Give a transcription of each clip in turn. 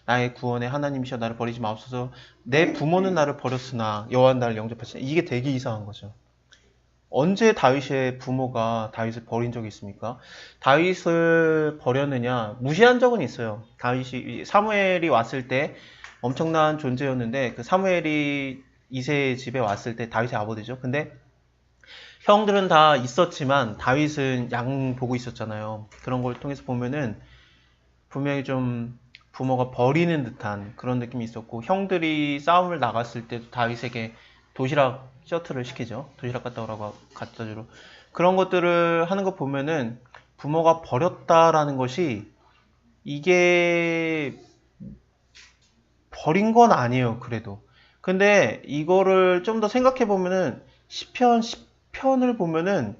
나의 구원의 하나님이시여 나를 버리지 마옵소서. 내 부모는 나를 버렸으나 여호와는 나를 영접하시나. 이게 되게 이상한 거죠. 언제 다윗의 부모가 다윗을 버린 적이 있습니까? 다윗을 버렸느냐? 무시한 적은 있어요. 다윗이 사무엘이 왔을 때 엄청난 존재였는데 그 사무엘이 이새의 집에 왔을 때 다윗의 아버지죠. 근데 형들은 다 있었지만 다윗은 양 보고 있었잖아요. 그런 걸 통해서 보면은 분명히 좀 부모가 버리는 듯한 그런 느낌이 있었고, 형들이 싸움을 나갔을 때도 다윗에게 도시락 셔틀을 시키죠. 도시락 갖다 오라고 갖다 주러. 그런 것들을 하는 거 보면은 부모가 버렸다라는 것이 이게 버린 건 아니에요. 그래도. 근데 이거를 좀 더 생각해 보면은 시편 10편을 보면은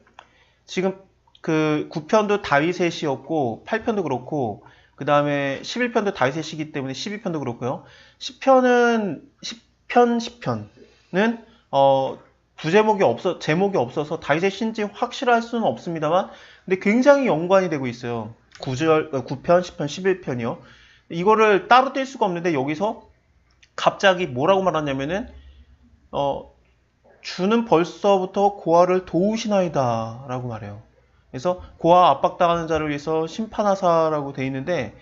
지금 그 9편도 다윗의 시였고 8편도 그렇고 그 다음에 11편도 다윗의 시기 때문에 12편도 그렇고요. 10편은 제목이 없어서 다윗의 시인지 확실할 수는 없습니다만 근데 굉장히 연관이 되고 있어요. 9편, 10편, 11편이요. 이거를 따로 뗄 수가 없는데 여기서 갑자기 뭐라고 말하냐면은 주는 벌써부터 고아를 도우시나이다 라고 말해요. 그래서 고아 압박당하는 자를 위해서 심판하사라고 돼 있는데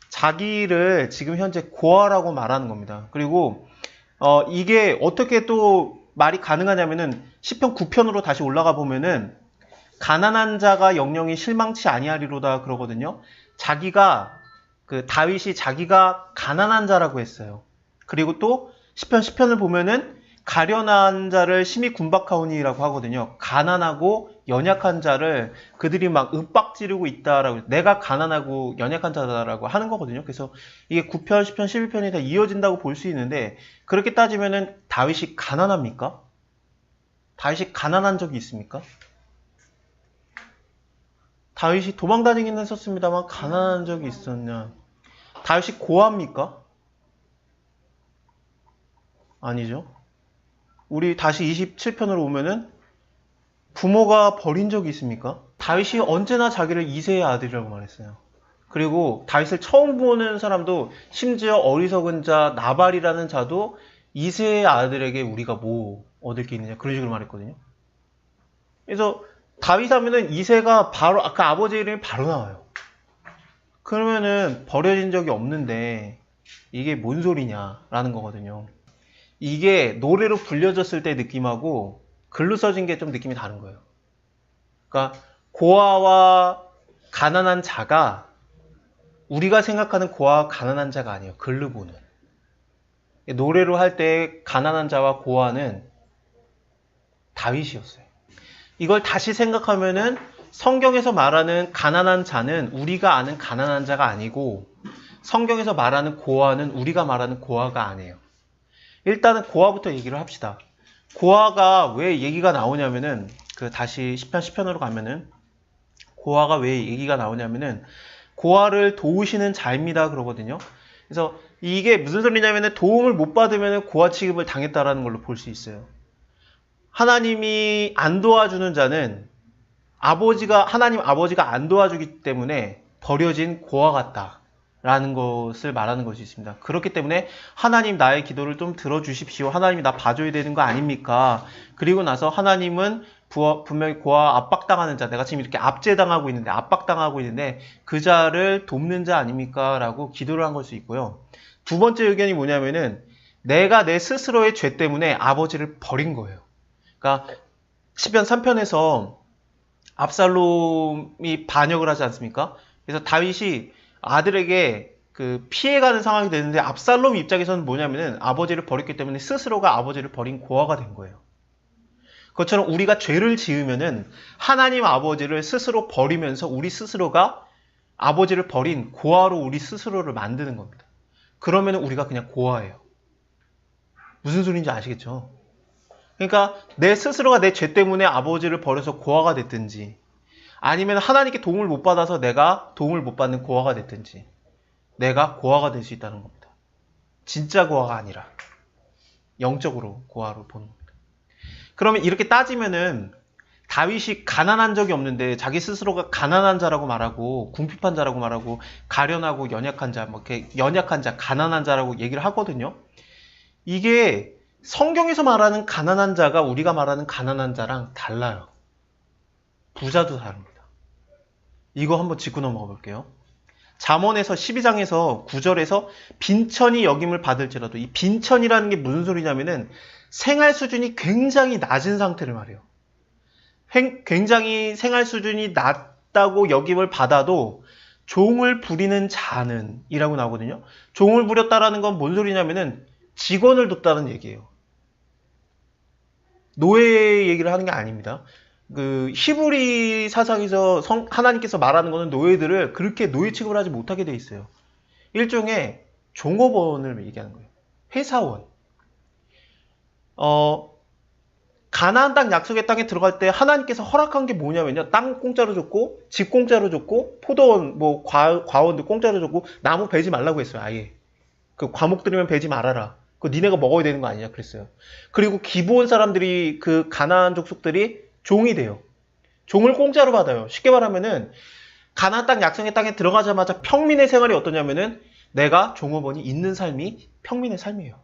자기를 지금 현재 고아라고 말하는 겁니다. 그리고 이게 어떻게 또 말이 가능하냐면은 10편 9편으로 다시 올라가 보면은 가난한 자가 영영이 실망치 아니하리로다 그러거든요. 다윗이 자기가 가난한 자라고 했어요. 그리고 또 10편 10편을 보면은 가련한 자를 심히 군박하오니라고 하거든요. 가난하고 연약한 자를 그들이 막 윽박지르고 있다라고, 내가 가난하고 연약한 자다라고 하는 거거든요. 그래서 이게 9편, 10편, 11편이 다 이어진다고 볼 수 있는데 그렇게 따지면은 다윗이 가난합니까? 다윗이 가난한 적이 있습니까? 다윗이 도망다니긴 했었습니다만 가난한 적이 있었냐? 다윗이 고아입니까? 아니죠. 우리 다시 27편으로 오면은 부모가 버린 적이 있습니까? 다윗이 언제나 자기를 이새의 아들이라고 말했어요. 그리고 다윗을 처음 보는 사람도 심지어 어리석은 자 나발이라는 자도 이새의 아들에게 우리가 뭐 얻을 게 있느냐 그런 식으로 말했거든요. 그래서 다윗 하면은 이새가 바로 아까 아버지 이름이 바로 나와요. 그러면은 버려진 적이 없는데 이게 뭔 소리냐라는 거거든요. 이게 노래로 불려졌을 때 느낌하고 글로 써진 게 좀 느낌이 다른 거예요. 그러니까 고아와 가난한 자가 우리가 생각하는 고아와 가난한 자가 아니에요. 글로 보는. 노래로 할 때 가난한 자와 고아는 다윗이었어요. 이걸 다시 생각하면은 성경에서 말하는 가난한 자는 우리가 아는 가난한 자가 아니고 성경에서 말하는 고아는 우리가 말하는 고아가 아니에요. 일단은 고아부터 얘기를 합시다. 고아가 왜 얘기가 나오냐면은 다시 10편 10편으로 가면은 고아가 왜 얘기가 나오냐면은 고아를 도우시는 자입니다 그러거든요. 그래서 이게 무슨 소리냐면은 도움을 못 받으면 고아 취급을 당했다라는 걸로 볼 수 있어요. 하나님이 안 도와주는 자는 하나님 아버지가 안 도와주기 때문에 버려진 고아 같다 라는 것을 말하는 것이 있습니다. 그렇기 때문에 하나님 나의 기도를 좀 들어주십시오. 하나님이 나 봐줘야 되는 거 아닙니까? 그리고 나서 하나님은 분명히 고아 압박당하는 자, 내가 지금 이렇게 압제당하고 있는데 압박당하고 있는데 그 자를 돕는 자 아닙니까? 라고 기도를 한 걸 수 있고요. 두 번째 의견이 뭐냐면은 내가 내 스스로의 죄 때문에 아버지를 버린 거예요. 그러니까 시편 3편에서 압살롬이 반역을 하지 않습니까? 그래서 다윗이 아들에게 피해가는 상황이 되는데 압살롬 입장에서는 뭐냐면은 아버지를 버렸기 때문에 스스로가 아버지를 버린 고아가 된 거예요. 그것처럼 우리가 죄를 지으면은 하나님 아버지를 스스로 버리면서 우리 스스로가 아버지를 버린 고아로 우리 스스로를 만드는 겁니다. 그러면은 우리가 그냥 고아예요. 무슨 소리인지 아시겠죠? 그러니까 내 스스로가 내 죄 때문에 아버지를 버려서 고아가 됐든지 아니면 하나님께 도움을 못 받아서 내가 도움을 못 받는 고아가 됐든지 내가 고아가 될 수 있다는 겁니다. 진짜 고아가 아니라 영적으로 고아로 보는 겁니다. 그러면 이렇게 따지면은 다윗이 가난한 적이 없는데 자기 스스로가 가난한 자라고 말하고 궁핍한 자라고 말하고 가련하고 연약한 자, 뭐 이렇게 연약한 자, 가난한 자라고 얘기를 하거든요. 이게 성경에서 말하는 가난한 자가 우리가 말하는 가난한 자랑 달라요. 부자도 다릅니다. 이거 한번 짚고 넘어가 볼게요. 잠언에서 12장에서 9절에서 빈천이 여김을 받을지라도, 이 빈천이라는 게 무슨 소리냐면은 생활 수준이 굉장히 낮은 상태를 말해요. 굉장히 생활 수준이 낮다고 여김을 받아도 종을 부리는 자는 이라고 나오거든요. 종을 부렸다라는 건 뭔 소리냐면은 직원을 뒀다는 얘기예요. 노예 얘기를 하는 게 아닙니다. 그 히브리 사상에서 하나님께서 말하는 거는 노예들을 그렇게 노예 취급을 하지 못하게 돼 있어요. 일종의 종업원을 얘기하는 거예요. 회사원. 가나안 땅 약속의 땅에 들어갈 때 하나님께서 허락한 게 뭐냐면요. 땅 공짜로 줬고, 집 공짜로 줬고, 포도원, 뭐 과원도 공짜로 줬고, 나무 베지 말라고 했어요. 아예. 그 과목들이면 베지 말아라. 그거 니네가 먹어야 되는 거 아니냐 그랬어요. 그리고 기브온 사람들이, 그 가나안 족속들이 종이 돼요. 종을 공짜로 받아요. 쉽게 말하면은 가나안 땅 약속의 땅에 들어가자마자 평민의 생활이 어떠냐면은 내가 종업원이 있는 삶이 평민의 삶이에요.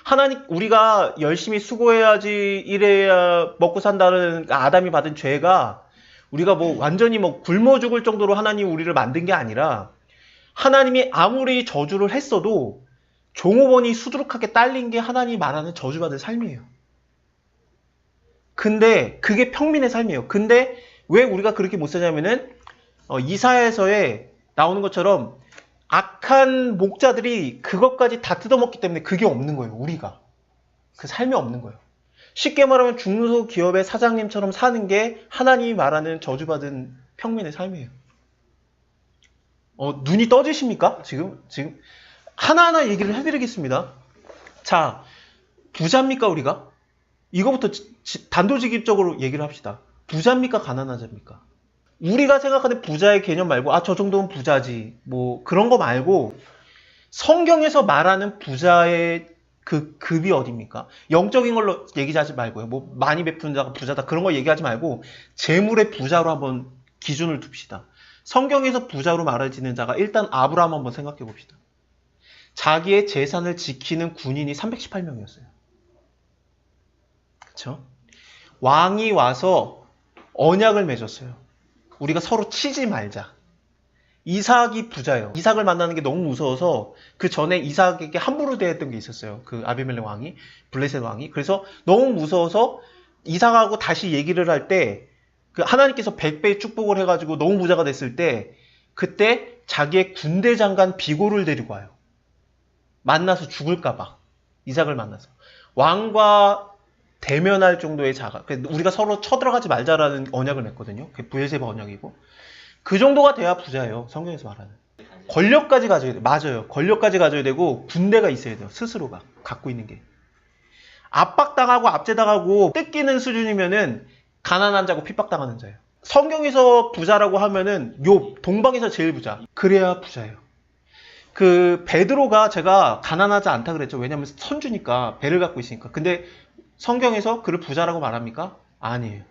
하나님, 우리가 열심히 수고해야지 이래야 먹고 산다는 아담이 받은 죄가 우리가 뭐 완전히 뭐 굶어 죽을 정도로 하나님 우리를 만든 게 아니라 하나님이 아무리 저주를 했어도 종업원이 수두룩하게 딸린 게 하나님이 말하는 저주받은 삶이에요. 근데 그게 평민의 삶이에요. 근데 왜 우리가 그렇게 못 사냐면은 이사야서에 나오는 것처럼 악한 목자들이 그것까지 다 뜯어먹기 때문에 그게 없는 거예요. 우리가. 그 삶이 없는 거예요. 쉽게 말하면 중소기업의 사장님처럼 사는 게 하나님이 말하는 저주받은 평민의 삶이에요. 눈이 떠지십니까? 지금 하나하나 얘기를 해드리겠습니다. 자, 부자입니까 우리가? 이거부터 단도직입적으로 얘기를 합시다. 부자입니까 가난한 자입니까? 우리가 생각하는 부자의 개념 말고 저 정도면 부자지 뭐 그런 거 말고 성경에서 말하는 부자의 그 급이 어딥니까? 영적인 걸로 얘기하지 말고요. 뭐 많이 베푼 자가 부자다 그런 거 얘기하지 말고 재물의 부자로 한번 기준을 둡시다. 성경에서 부자로 말해지는 자가 일단 아브라함 한번 생각해 봅시다. 자기의 재산을 지키는 군인이 318명이었어요. 그렇죠? 왕이 와서 언약을 맺었어요. 우리가 서로 치지 말자. 이삭이 부자예요. 이삭을 만나는 게 너무 무서워서 그 전에 이삭에게 함부로 대했던 게 있었어요. 그 아비멜렉 왕이, 블레셋 왕이. 그래서 너무 무서워서 이삭하고 다시 얘기를 할 때 그 하나님께서 100배의 축복을 해가지고 너무 부자가 됐을 때 그때 자기의 군대 장관 비고를 데리고 와요. 만나서 죽을까봐. 이삭을 만나서. 왕과 대면할 정도의 자가. 우리가 서로 쳐들어가지 말자라는 언약을 맺거든요. 그게 브엘세바 언약이고. 그 정도가 돼야 부자예요. 성경에서 말하는. 권력까지 가져야 돼요. 맞아요. 권력까지 가져야 되고 군대가 있어야 돼요. 스스로가 갖고 있는 게. 압박당하고 압제당하고 뜯기는 수준이면은 가난한 자고 핍박당하는 자예요. 성경에서 부자라고 하면은 욥, 동방에서 제일 부자. 그래야 부자예요. 그 베드로가 제가 가난하지 않다 그랬죠. 왜냐면 선주니까 배를 갖고 있으니까. 근데 성경에서 그를 부자라고 말합니까? 아니에요.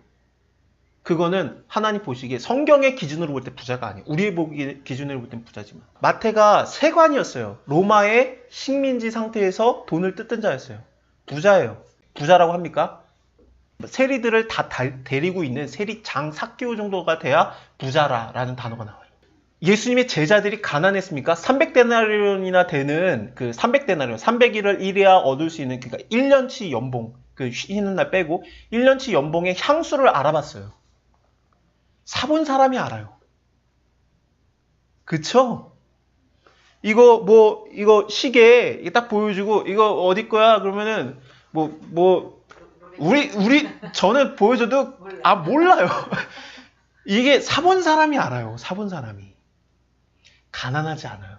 그거는 하나님 보시기에 성경의 기준으로 볼 때 부자가 아니에요. 우리의 보기 기준으로 볼 땐 부자지만. 마태가 세관이었어요. 로마의 식민지 상태에서 돈을 뜯던 자였어요. 부자예요. 부자라고 합니까? 세리들을 다 데리고 있는 세리장 사개오 정도가 돼야 부자라는 단어가 나와요. 예수님의 제자들이 가난했습니까? 300데나리온이나 되는 그 300데나리온, 300일을 일해야 얻을 수 있는 그러니까 1년치 연봉, 그 쉬는 날 빼고 1년치 연봉의 향수를 알아봤어요. 사본 사람이 알아요. 그쵸? 이거 시계 딱 보여주고 이거 어디 거야? 그러면은 저는 보여줘도 몰라요. 이게 사본 사람이 알아요. 사본 사람이. 가난하지 않아요.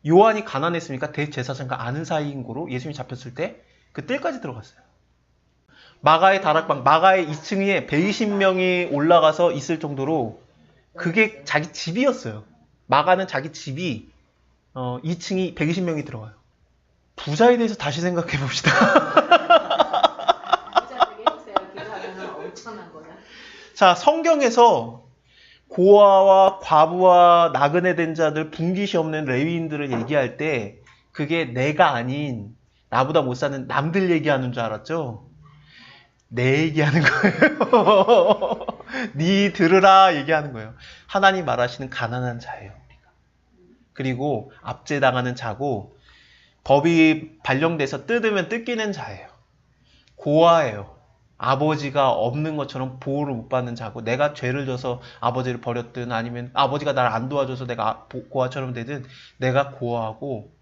요한이 가난했습니까? 대제사장과 아는 사이인 거로 예수님이 잡혔을 때 그 뜰까지 들어갔어요. 마가의 다락방, 마가의 2층에 120명이 올라가서 있을 정도로 그게 자기 집이었어요. 마가는 자기 집이 2층이 120명이 들어가요. 부자에 대해서 다시 생각해 봅시다. 부자 되게 해주세요. 기도하면 엄청난 거야. 자, 성경에서 고아와 과부와 나그네 된 자들, 분깃이 없는 레위인들을 얘기할 때 그게 내가 아닌 나보다 못 사는 남들 얘기하는 줄 알았죠? 내 얘기하는 거예요. 니 들으라 얘기하는 거예요. 하나님 말하시는 가난한 자예요. 우리가. 그리고 압제당하는 자고 법이 발령돼서 뜯으면 뜯기는 자예요. 고아예요. 아버지가 없는 것처럼 보호를 못 받는 자고 내가 죄를 져서 아버지를 버렸든 아니면 아버지가 나를 안 도와줘서 내가 고아처럼 되든 내가 고아하고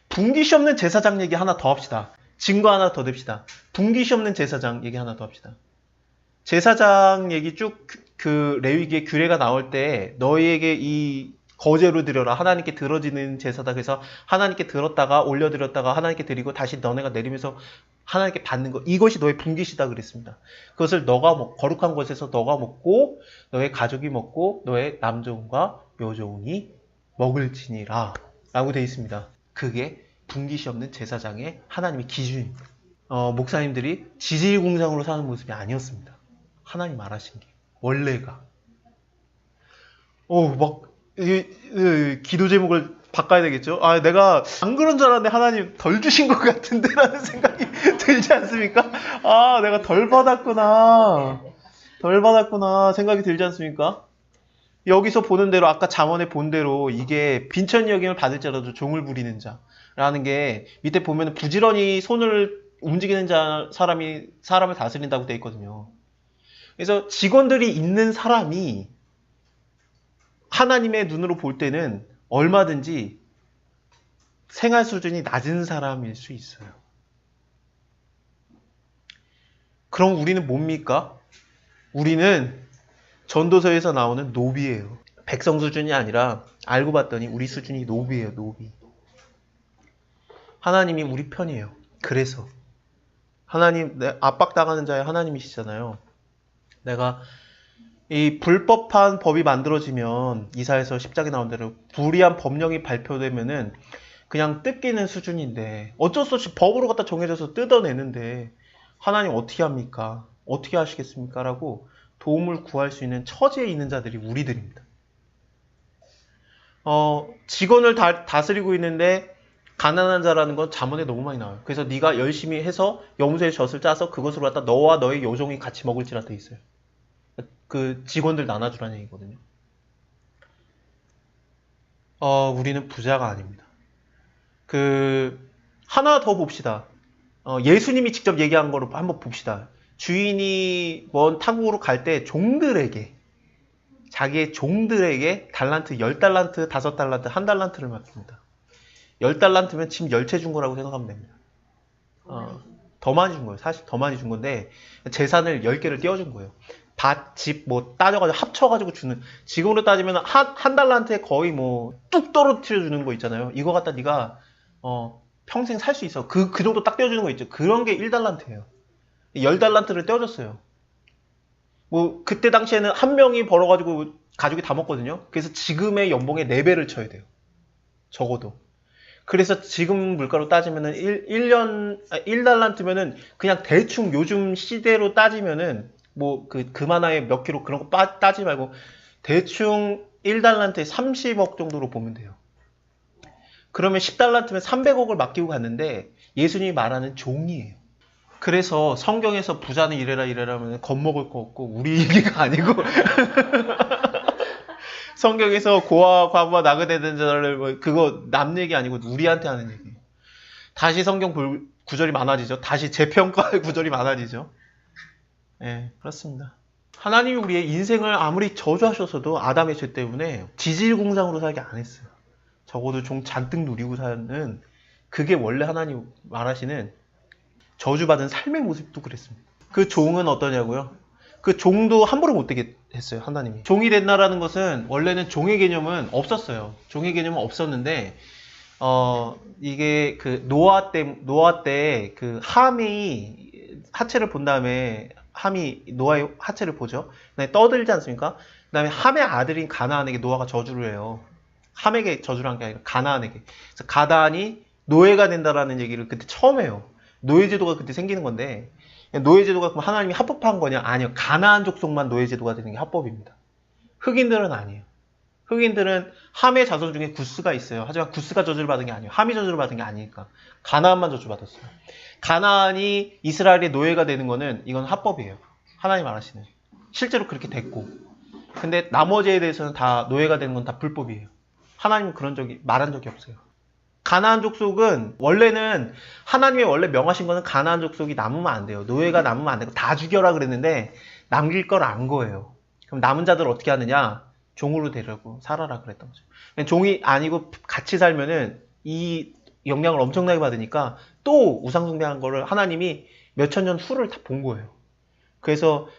분깃이 없는 제사장 얘기 하나 더 합시다. 증거 하나 더 댑시다. 분깃이 없는 제사장 얘기 하나 더 합시다. 제사장 얘기 쭉 그 레위기의 규례가 나올 때 너희에게 이 거제로 드려라. 하나님께 들어지는 제사다. 그래서 하나님께 들었다가 올려드렸다가 하나님께 드리고 다시 너네가 내리면서 하나님께 받는 것. 이것이 너의 분깃이다 그랬습니다. 그것을 너가 거룩한 곳에서 너가 먹고 너의 가족이 먹고 너의 남종과 여종이 먹을지니라 라고 되어 있습니다. 그게 분깃이 없는 제사장의 하나님의 기준입니다. 목사님들이 지질공상으로 사는 모습이 아니었습니다. 하나님 말하신 게 원래가 기도 제목을 바꿔야 되겠죠? 아, 내가 안 그런 줄 알았는데 하나님 덜 주신 것 같은데 라는 생각이 들지 않습니까? 아, 내가 덜 받았구나 생각이 들지 않습니까? 여기서 보는 대로 아까 잠언에 본 대로 이게 빈천이 여김을 받을지라도 종을 부리는 자라는 게 밑에 보면 부지런히 손을 움직이는 사람이 사람을 다스린다고 되어 있거든요. 그래서 직원들이 있는 사람이 하나님의 눈으로 볼 때는 얼마든지 생활 수준이 낮은 사람일 수 있어요. 그럼 우리는 뭡니까? 우리는 전도서에서 나오는 노비예요. 백성 수준이 아니라 알고 봤더니 우리 수준이 노비예요. 노비. 하나님이 우리 편이에요. 그래서 하나님, 압박당하는 자의 하나님이시잖아요. 내가 이 불법한 법이 만들어지면 이사에서 10장에 나온 대로 불의한 법령이 발표되면은 그냥 뜯기는 수준인데 어쩔 수 없이 법으로 갖다 정해져서 뜯어내는데 하나님 어떻게 합니까? 어떻게 하시겠습니까? 라고 도움을 구할 수 있는 처지에 있는 자들이 우리들입니다. 직원을 다스리고 있는데 가난한 자라는 건 잠언에 너무 많이 나와요. 그래서 네가 열심히 해서 염소의 젖을 짜서 그것으로 갖다 너와 너의 여종이 같이 먹을지라 돼 있어요. 그 직원들 나눠주라는 얘기거든요. 우리는 부자가 아닙니다. 하나 더 봅시다. 예수님이 직접 얘기한 거로 한번 봅시다. 주인이 먼 타국으로 갈 때 자기의 종들에게 달란트, 10달란트, 5달란트, 1달란트를 맡깁니다. 10달란트면 짐 10채 준 거라고 생각하면 됩니다. 더 많이 준 거예요. 사실 더 많이 준 건데 재산을 10개를 떼어준 거예요. 밭, 집 따져가지고 합쳐가지고 주는, 지금으로 따지면 한 달란트에 거의 뚝 떨어뜨려 주는 거 있잖아요. 이거 갖다 네가 평생 살 수 있어. 그 정도 딱 떼어주는 거 있죠. 그런 게 1달란트예요. 10달란트를 떼어줬어요. 그때 당시에는 한 명이 벌어가지고 가족이 다 먹거든요. 그래서 지금의 연봉의 4배를 쳐야 돼요. 적어도. 그래서 지금 물가로 따지면은 1달란트면은 그냥 대충 요즘 시대로 따지면은 그만하에 몇 킬로 그런 거 따지 말고 대충 1달란트에 30억 정도로 보면 돼요. 그러면 10달란트면 300억을 맡기고 갔는데 예수님이 말하는 종이에요. 그래서 성경에서 부자는 이래라 하면 겁먹을 거 없고 우리 얘기가 아니고 성경에서 고아와 과부와 나그네 된 자를 그거 남 얘기 아니고 우리한테 하는 얘기예요. 다시 성경 구절이 많아지죠. 다시 재평가의 구절이 많아지죠. 네, 그렇습니다. 하나님이 우리의 인생을 아무리 저주하셔서도 아담의 죄 때문에 지질공상으로 살게 안 했어요. 적어도 종 잔뜩 누리고 사는, 그게 원래 하나님 말하시는 저주받은 삶의 모습도 그랬습니다. 그 종은 어떠냐고요? 그 종도 함부로 못 되게 했어요. 하나님이. 종이 된다라는 것은 원래는 종의 개념은 없었어요. 종의 개념은 없었는데 이게 노아 때 그 함이 하체를 본 다음에 함이 노아의 하체를 보죠. 그다음에 떠들지 않습니까? 그다음에 함의 아들인 가나안에게 노아가 저주를 해요. 함에게 저주를 한 게 아니라 가나안에게. 그래서 가나안이 노예가 된다라는 얘기를 그때 처음 해요. 노예 제도가 그때 생기는 건데 노예제도가 그럼 하나님이 합법한 거냐? 아니요. 가나안 족속만 노예제도가 되는 게 합법입니다. 흑인들은 아니에요. 흑인들은 함의 자손 중에 구스가 있어요. 하지만 구스가 저주를 받은 게 아니에요. 함이 저주를 받은 게 아니니까. 가나안만 저주받았어요. 가나안이 이스라엘의 노예가 되는 거는 이건 합법이에요. 하나님 말하시는. 실제로 그렇게 됐고. 근데 나머지에 대해서는 다 노예가 되는 건 다 불법이에요. 하나님은 그런 적이 말한 적이 없어요. 가나안 족속은 원래는 하나님이 원래 명하신 거는 가나안 족속이 남으면 안 돼요. 노예가 남으면 안 되고 다 죽여라 그랬는데 남길 걸 안 거예요. 그럼 남은 자들 어떻게 하느냐? 종으로 데려고 살아라 그랬던 거죠. 종이 아니고 같이 살면은 이 영향을 엄청나게 받으니까 또 우상숭배한 거를 하나님이 몇천 년 후를 다 본 거예요. 그래서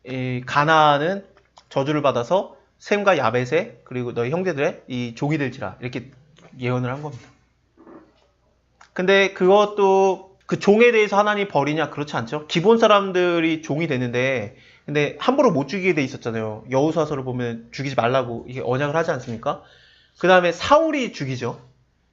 이 가나안은 저주를 받아서 셈과 야벳의 그리고 너희 형제들의 이 종이 될지라 이렇게 예언을 한 겁니다. 근데 그것도 그 종에 대해서 하나님이 버리냐? 그렇지 않죠. 기본 사람들이 종이 되는데 근데 함부로 못 죽이게 돼 있었잖아요. 여호수아서를 보면 죽이지 말라고 이게 언약을 하지 않습니까? 그 다음에 사울이 죽이죠.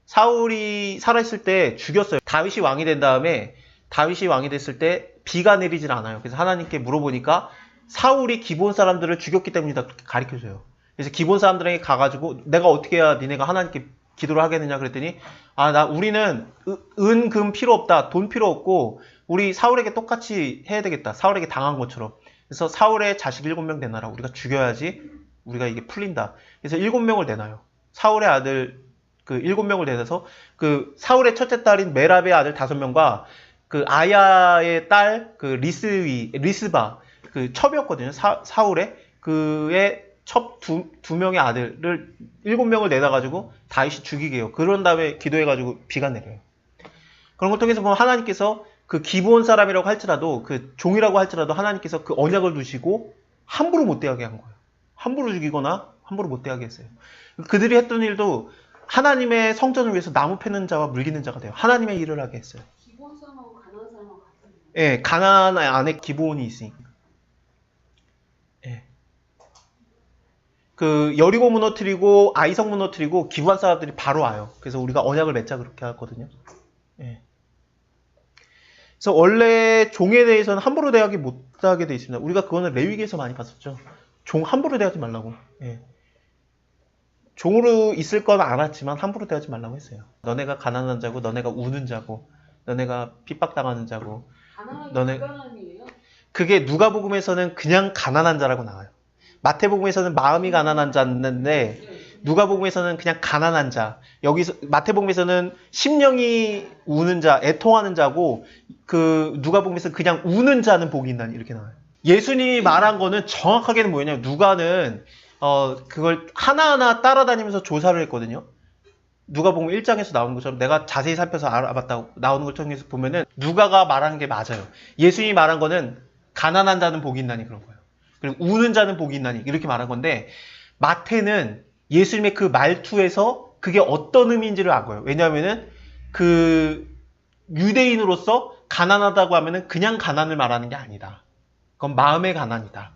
사울이 살아있을 때 죽였어요. 다윗이 왕이 된 다음에 다윗이 왕이 됐을 때 비가 내리질 않아요. 그래서 하나님께 물어보니까 사울이 기본 사람들을 죽였기 때문이다 그렇게 가르쳐줘요. 그래서 기본 사람들에게 가가지고 내가 어떻게 해야 니네가 하나님께 기도를 하겠느냐 그랬더니 우리는 은, 금 필요 없다. 돈 필요 없고 우리 사울에게 똑같이 해야 되겠다. 사울에게 당한 것처럼. 그래서 사울의 자식 7명 내놔라. 우리가 죽여야지 우리가 이게 풀린다. 그래서 7명을 내놔요. 사울의 아들 그 7명을 내놔서 그 사울의 첫째 딸인 메랍의 아들 5명과 그 아야의 딸 그 리스바 그 첩이었거든요. 사울의 그의 첩 두 명의 아들을 7명을 내놔가지고 다윗이 죽이게 해요. 그런 다음에 기도해가지고 비가 내려요. 그런 걸 통해서 보면 하나님께서 그 기본 사람이라고 할지라도 그 종이라고 할지라도 하나님께서 그 언약을 두시고 함부로 못되게 한 거예요. 함부로 죽이거나 함부로 못되게 했어요. 그들이 했던 일도 하나님의 성전을 위해서 나무 패는 자와 물기는 자가 돼요. 하나님의 일을 하게 했어요. 기본 사람하고 가난한 사람하고 같은 거예요? 예, 가나안 안에 기본이 있으니까. 예. 그 여리고 무너뜨리고 아이성 무너뜨리고 기부한 사람들이 바로 와요. 그래서 우리가 언약을 맺자 그렇게 하거든요. 예. 그래서 원래 종에 대해서는 함부로 대하기 못하게 돼 있습니다. 우리가 그거는 레위기에서 많이 봤었죠. 종 함부로 대하지 말라고. 예. 종으로 있을 건 알았지만 함부로 대하지 말라고 했어요. 너네가 가난한 자고 너네가 우는 자고 너네가 핍박당하는 자고 가난하게 불가난이에요? 그게 누가복음에서는 그냥 가난한 자라고 나와요. 마태복음에서는 마음이 가난한 자인데 누가복음에서는 그냥 가난한 자. 여기서 마태복음에서는 심령이 우는 자, 애통하는 자고 그 누가복음에서는 그냥 우는 자는 복이 있나니 이렇게 나와요. 예수님이 말한 거는 정확하게는 뭐냐면 누가는 그걸 하나하나 따라다니면서 조사를 했거든요. 누가복음 1장에서 나오는 것처럼 내가 자세히 살펴서 알아봤다고 나오는 걸 통해서 보면은 누가가 말한 게 맞아요. 예수님이 말한 거는 가난한 자는 복이 있나니 그런 거예요. 그리고 우는 자는 복이 있나니 이렇게 말한 건데 마태는 예수님의 그 말투에서 그게 어떤 의미인지를 알 거예요. 왜냐하면은 그 유대인으로서 가난하다고 하면은 그냥 가난을 말하는 게 아니다. 그건 마음의 가난이다.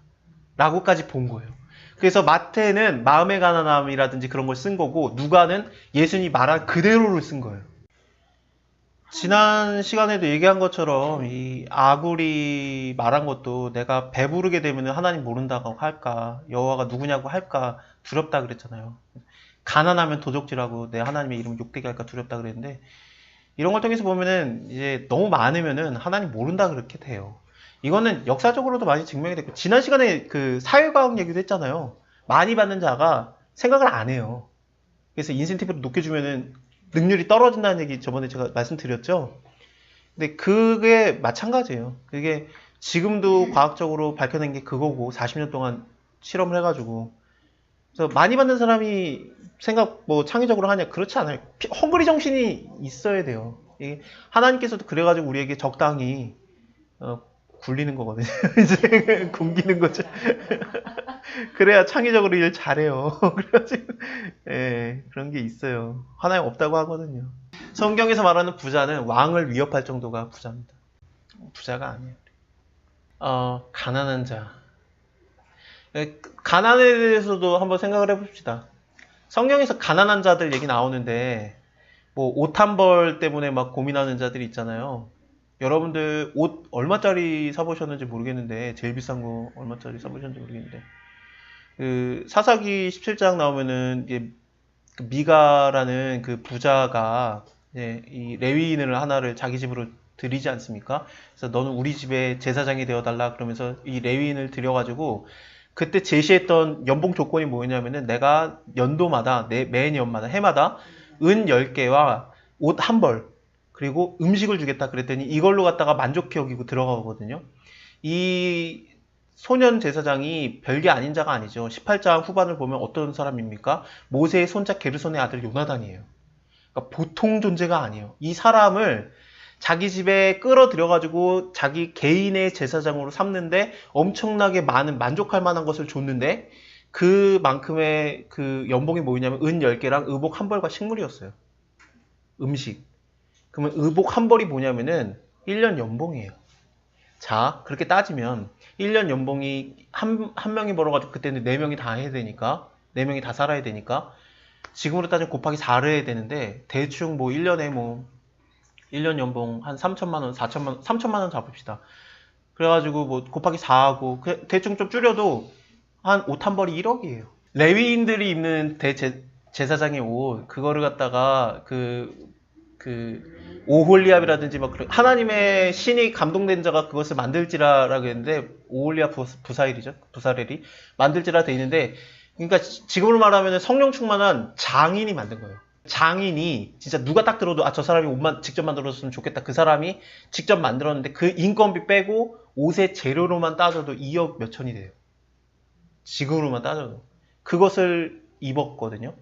라고까지 본 거예요. 그래서 마태는 마음의 가난함이라든지 그런 걸 쓴 거고 누가는 예수님이 말한 그대로를 쓴 거예요. 지난 시간에도 얘기한 것처럼 이 아굴이 말한 것도 내가 배부르게 되면 하나님 모른다고 할까 여호와가 누구냐고 할까 두렵다 그랬잖아요. 가난하면 도적질하고 내 하나님의 이름 욕되게 할까 두렵다 그랬는데 이런 걸 통해서 보면은 이제 너무 많으면은 하나님 모른다 그렇게 돼요. 이거는 역사적으로도 많이 증명이 됐고 지난 시간에 그 사회과학 얘기도 했잖아요. 많이 받는 자가 생각을 안 해요. 그래서 인센티브를 높게 주면은 능률이 떨어진다는 얘기 저번에 제가 말씀드렸죠. 근데 그게 마찬가지예요. 그게 지금도 과학적으로 밝혀낸 게 그거고 40년 동안 실험을 해가지고 그래서 많이 받는 사람이 생각 뭐 창의적으로 하냐 그렇지 않아요. 헝그리 정신이 있어야 돼요. 이게 하나님께서도 그래가지고 우리에게 적당히 굴리는 거거든요. 이제 굶기는 거죠. 그래야 창의적으로 일 잘해요. 그래가지고 예, 그런 게 있어요. 하나님 없다고 하거든요. 성경에서 말하는 부자는 왕을 위협할 정도가 부자입니다. 부자가 아니에요. 가난한 자. 가난에 대해서도 한번 생각을 해봅시다. 성경에서 가난한 자들 얘기 나오는데 뭐 옷 한 벌 때문에 막 고민하는 자들이 있잖아요. 여러분들 옷 얼마짜리 사보셨는지 모르겠는데, 제일 비싼 거 얼마짜리 사보셨는지 모르겠는데, 그 사사기 17장 나오면은 이게 그 미가라는 그 부자가 이제 이 레위인을 하나를 자기 집으로 들이지 않습니까? 그래서 너는 우리 집에 제사장이 되어달라 그러면서 이 레위인을 들여가지고 그때 제시했던 연봉 조건이 뭐였냐면은 내가 연도마다 매년마다 해마다 은 10개와 옷 한 벌 그리고 음식을 주겠다 그랬더니 이걸로 갖다가 만족해 여기고 들어가거든요. 이 소년 제사장이 별게 아닌 자가 아니죠. 18장 후반을 보면 어떤 사람입니까? 모세의 손자 게르손의 아들 요나단이에요. 그러니까 보통 존재가 아니에요. 이 사람을 자기 집에 끌어들여가지고 자기 개인의 제사장으로 삼는데 엄청나게 많은 만족할 만한 것을 줬는데 그만큼의 그 연봉이 뭐였냐면 은 10개랑 의복 한 벌과 식물이었어요. 음식. 그러면 의복 한 벌이 뭐냐면은 1년 연봉이에요. 자, 그렇게 따지면 1년 연봉이 한 명이 벌어가지고 그때는 4명이 다 해야 되니까 4명이 다 살아야 되니까 지금으로 따지면 곱하기 4를 해야 되는데 대충 뭐 1년에 뭐 1년 연봉 한 3천만 원, 4천만 원, 3천만 원 잡읍시다. 그래가지고 뭐 곱하기 4하고 대충 좀 줄여도 한 옷 한 벌이 1억이에요. 레위인들이 입는 제사장의 옷 그거를 갖다가 오홀리압이라든지 막 하나님의 신이 감동된 자가 그것을 만들지라라고 했는데 오홀리압 부사일이죠. 부사렐이 만들지라 돼 있는데 그러니까 지금으로 말하면 성령 충만한 장인이 만든 거예요. 장인이 진짜 누가 딱 들어도 아 저 사람이 옷만 직접 만들었으면 좋겠다. 그 사람이 직접 만들었는데 그 인건비 빼고 옷의 재료로만 따져도 2억 몇천이 돼요. 지금으로만 따져도. 그것을 입었거든요.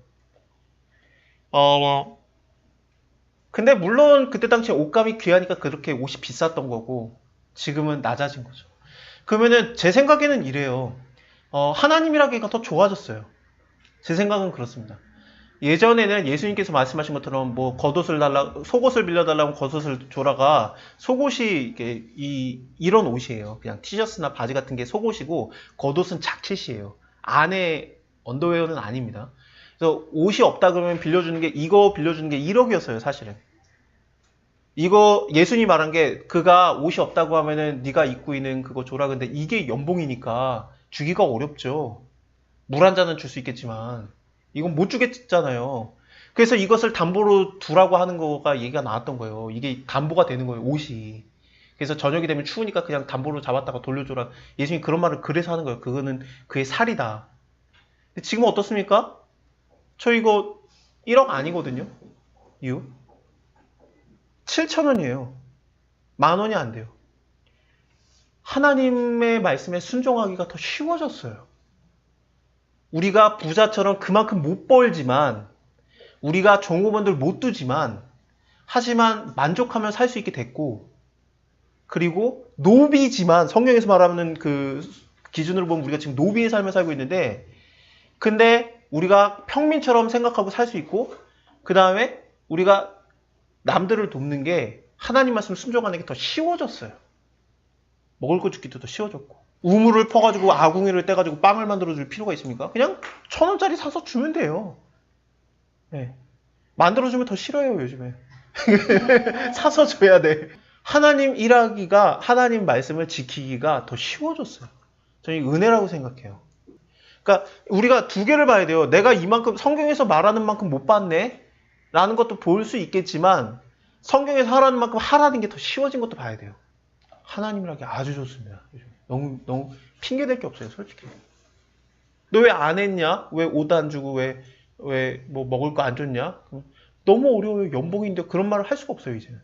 근데 물론 그때 당시에 옷감이 귀하니까 그렇게 옷이 비쌌던 거고 지금은 낮아진 거죠. 그러면은 제 생각에는 이래요. 하나님이라기가 더 좋아졌어요. 제 생각은 그렇습니다. 예전에는 예수님께서 말씀하신 것처럼 뭐 겉옷을 속옷을 빌려달라고 겉옷을 줘라가 속옷이 이게 이런 옷이에요. 그냥 티셔츠나 바지 같은 게 속옷이고 겉옷은 자켓이에요. 안에 언더웨어는 아닙니다. 그래서 옷이 없다 그러면 이거 빌려주는 게 1억이었어요, 사실은. 이거 예수님이 말한 게 그가 옷이 없다고 하면은 네가 입고 있는 그거 줘라. 근데 이게 연봉이니까 주기가 어렵죠. 물 한 잔은 줄 수 있겠지만 이건 못 주겠잖아요. 그래서 이것을 담보로 두라고 하는 거가 얘기가 나왔던 거예요. 이게 담보가 되는 거예요, 옷이. 그래서 저녁이 되면 추우니까 그냥 담보로 잡았다가 돌려줘라. 예수님이 그런 말을 그래서 하는 거예요. 그거는 그의 살이다. 근데 지금은 어떻습니까? 저 이거 1억 아니거든요. 이유? 7,000원이에요. 10,000원이 안 돼요. 하나님의 말씀에 순종하기가 더 쉬워졌어요. 우리가 부자처럼 그만큼 못 벌지만 우리가 종업원들 못 두지만 하지만 만족하면 살 수 있게 됐고 그리고 노비지만 성경에서 말하는 그 기준으로 보면 우리가 지금 노비의 삶을 살고 있는데 근데 우리가 평민처럼 생각하고 살 수 있고 그 다음에 우리가 남들을 돕는 게 하나님 말씀 순종하는 게 더 쉬워졌어요. 먹을 거 주기도 더 쉬워졌고 우물을 퍼가지고 아궁이를 떼가지고 빵을 만들어줄 필요가 있습니까? 그냥 1,000원짜리 사서 주면 돼요. 네. 만들어주면 더 싫어요 요즘에. 사서 줘야 돼. 하나님 일하기가 하나님 말씀을 지키기가 더 쉬워졌어요. 저는 은혜라고 생각해요. 그러니까 우리가 두 개를 봐야 돼요. 내가 이만큼 성경에서 말하는 만큼 못 받네 라는 것도 볼 수 있겠지만 성경에서 하라는 만큼 하라는 게 더 쉬워진 것도 봐야 돼요. 하나님이라기 아주 좋습니다. 너무 핑계댈 게 없어요, 솔직히. 너 왜 안 했냐? 왜 옷 안 주고 왜 뭐 먹을 거 안 줬냐? 너무 어려워요. 연봉인데 그런 말을 할 수가 없어요, 이제는.